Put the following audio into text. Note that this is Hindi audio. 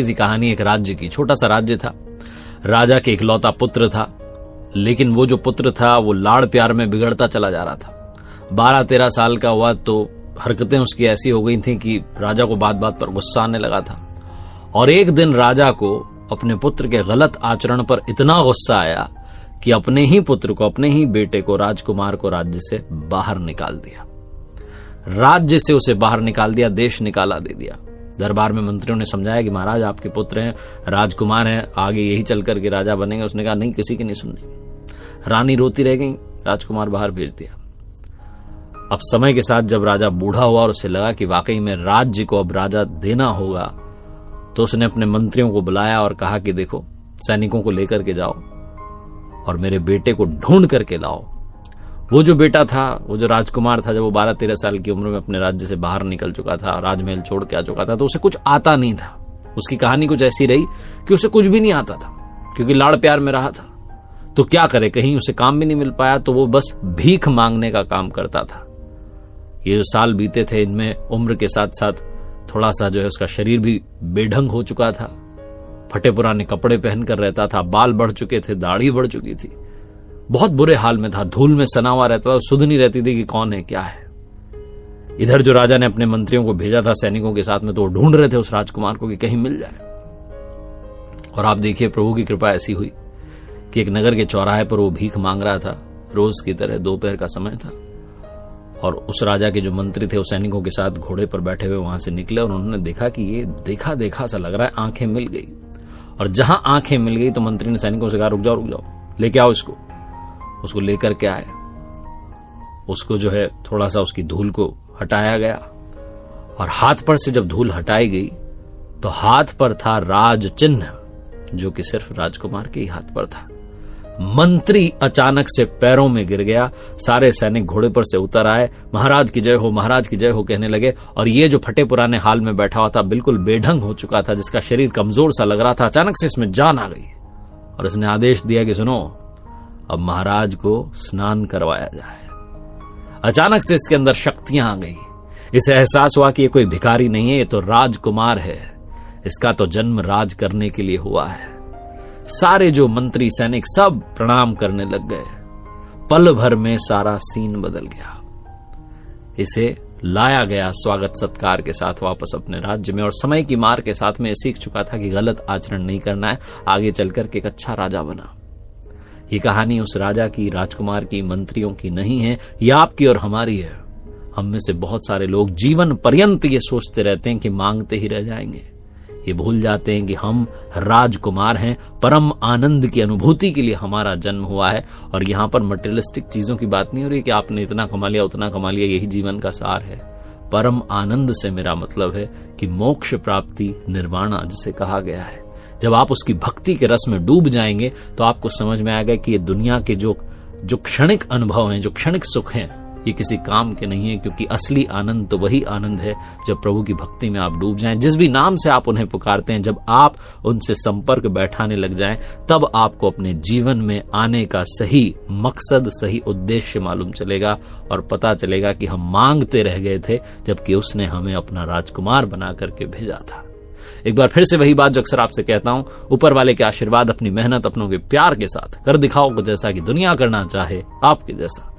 सी कहानी एक राज्य की। छोटा सा राज्य था, राजा के इकलौता पुत्र था, लेकिन वो जो पुत्र था वो लाड़ प्यार में बिगड़ता चला जा रहा था। 12-13 साल का हुआ तो हरकतें उसकी ऐसी हो गई थी कि राजा को बात बात पर गुस्सा आने लगा था। और एक दिन राजा को अपने पुत्र के गलत आचरण पर इतना गुस्सा आया कि अपने ही पुत्र को, अपने ही बेटे को, राजकुमार को राज्य से बाहर निकाल दिया। राज्य से उसे बाहर निकाल दिया, देश निकाला दे दिया। दरबार में मंत्रियों ने समझाया कि महाराज आपके पुत्र हैं, राजकुमार हैं, आगे यही चल करके राजा बनेंगे। उसने कहा नहीं, किसी की नहीं सुननी। रानी रोती रह गई, राजकुमार बाहर भेज दिया। अब समय के साथ जब राजा बूढ़ा हुआ और उसे लगा कि वाकई में राज्य को अब राजा देना होगा, तो उसने अपने मंत्रियों को बुलाया और कहा कि देखो, सैनिकों को लेकर के जाओ और मेरे बेटे को ढूंढ करके लाओ। वो जो बेटा था, वो जो राजकुमार था, जब वो 12-13 साल की उम्र में अपने राज्य से बाहर निकल चुका था, राजमहल छोड़ के आ चुका था, तो उसे कुछ आता नहीं था। उसकी कहानी कुछ ऐसी रही कि उसे कुछ भी नहीं आता था, क्योंकि लाड़ प्यार में रहा था। तो क्या करे, कहीं उसे काम भी नहीं मिल पाया, तो वो बस भीख मांगने का काम करता था। ये जो साल बीते थे, इनमें उम्र के साथ साथ थोड़ा सा जो है उसका शरीर भी बेढंग हो चुका था। फटे पुराने कपड़े पहनकर रहता था, बाल बढ़ चुके थे, दाढ़ी बढ़ चुकी थी, बहुत बुरे हाल में था, धूल में सना हुआ रहता था, सुध नहीं रहती थी कि कौन है क्या है। इधर जो राजा ने अपने मंत्रियों को भेजा था सैनिकों के साथ में, तो वो ढूंढ रहे थे उस राजकुमार को कि कहीं मिल जाए। और आप देखिए, प्रभु की कृपा ऐसी हुई कि एक नगर के चौराहे पर वो भीख मांग रहा था, रोज की तरह। दोपहर का समय था और उस राजा के जो मंत्री थे वो सैनिकों के साथ घोड़े पर बैठे हुए वहां से निकले और उन्होंने देखा कि ये देखा देखा सा लग रहा है, आंखें मिल गई। और जहां आंखें मिल गई तो मंत्री ने सैनिकों से कहा, रुक जाओ, लेके आओ इसको। उसको लेकर के आए, उसको जो है थोड़ा सा उसकी धूल को हटाया गया और हाथ पर से जब धूल हटाई गई तो हाथ पर था राज चिन्ह, जो कि सिर्फ राजकुमार के ही हाथ पर था। मंत्री अचानक से पैरों में गिर गया, सारे सैनिक घोड़े पर से उतर आए, महाराज की जय हो, महाराज की जय हो कहने लगे। और ये जो फटे पुराने हाल में बैठा हुआ था, बिल्कुल बेढंग हो चुका था, जिसका शरीर कमजोर सा लग रहा था, अचानक से इसमें जान आ गई और इसने आदेश दिया कि सुनो, अब महाराज को स्नान करवाया जाए। अचानक से इसके अंदर शक्तियां आ गई। इसे एहसास हुआ कि ये कोई भिखारी नहीं है, ये तो राजकुमार है, इसका तो जन्म राज करने के लिए हुआ है। सारे जो मंत्री सैनिक सब प्रणाम करने लग गए। पल भर में सारा सीन बदल गया। इसे लाया गया स्वागत सत्कार के साथ वापस अपने राज्य में और समय की मार के साथ में सीख चुका था कि गलत आचरण नहीं करना है, आगे चलकर के एक अच्छा राजा बना। ये कहानी उस राजा की, राजकुमार की, मंत्रियों की नहीं है, ये आपकी और हमारी है। हम में से बहुत सारे लोग जीवन पर्यंत ये सोचते रहते हैं कि मांगते ही रह जाएंगे। ये भूल जाते हैं कि हम राजकुमार हैं, परम आनंद की अनुभूति के लिए हमारा जन्म हुआ है। और यहां पर मटेरियलिस्टिक चीजों की बात नहीं हो रही कि आपने इतना कमा लिया, उतना कमा लिया, यही जीवन का सार है। परम आनंद से मेरा मतलब है कि मोक्ष प्राप्ति, निर्वाणा जिसे कहा गया है। जब आप उसकी भक्ति के रस में डूब जाएंगे तो आपको समझ में आएगा कि ये दुनिया के जो क्षणिक अनुभव हैं, जो क्षणिक सुख हैं, ये किसी काम के नहीं है, क्योंकि असली आनंद तो वही आनंद है जब प्रभु की भक्ति में आप डूब जाएं। जिस भी नाम से आप उन्हें पुकारते हैं, जब आप उनसे संपर्क बैठाने लग जाएं, तब आपको अपने जीवन में आने का सही मकसद, सही उद्देश्य मालूम चलेगा और पता चलेगा कि हम मांगते रह गए थे, जबकि उसने हमें अपना राजकुमार बना करके भेजा था। एक बार फिर से वही बात जो अक्सर आपसे कहता हूं, ऊपर वाले के आशीर्वाद, अपनी मेहनत, अपनों के प्यार के साथ कर दिखाओ जैसा कि दुनिया करना चाहे आपके जैसा।